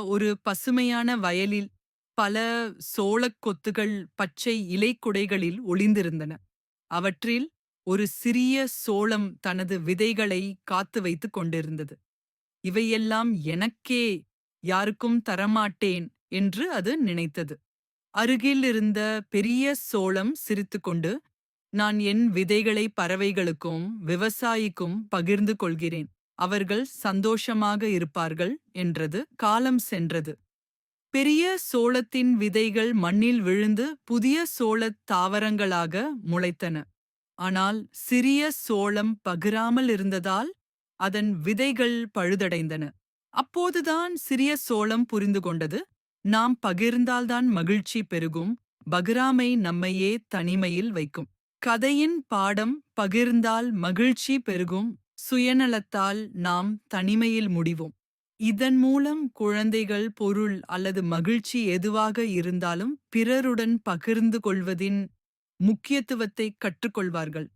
ஒரு பசுமையான வயலில் பல சோளக் கொத்துகள் பச்சை இலைக்குடைகளில் ஒளிந்திருந்தன. அவற்றில் ஒரு சிறிய சோளம் தனது விதைகளை காத்து வைத்துக் கொண்டிருந்தது. இவையெல்லாம் எனக்கே, யாருக்கும் தரமாட்டேன் என்று அது நினைத்தது. அருகில் இருந்த பெரிய சோளம் சிரித்துக்கொண்டு, நான் என் விதைகளை பறவைகளுக்கும் விவசாயிக்கும் பகிர்ந்து கொள்கிறேன். அவர்கள் சந்தோஷமாக இருப்பார்கள் என்றது. காலம் சென்றது. பெரிய சோளத்தின் விதைகள் மண்ணில் விழுந்து புதிய சோளத் தாவரங்களாக முளைத்தன. ஆனால் சிறிய சோளம் பகிராமல் இருந்ததால் அதன் விதைகள் பழுதடைந்தன. அப்போதுதான் சிறிய சோளம் புரிந்து கொண்டது, நாம் பகிர்ந்தால்தான் மகிழ்ச்சி பெருகும், பகிராமை நம்மையே தனிமையில் வைக்கும். கதையின் பாடம்: பகிர்ந்தால் மகிழ்ச்சி பெருகும், சுயநலத்தால் நாம் தனிமையில் முடிவோம். இதன் மூலம் குழந்தைகள் பொருள் அல்லது மகிழ்ச்சி எதுவாக இருந்தாலும் பிறருடன் பகிர்ந்து கொள்வதின் முக்கியத்துவத்தை கற்றுக்கொள்வார்கள்.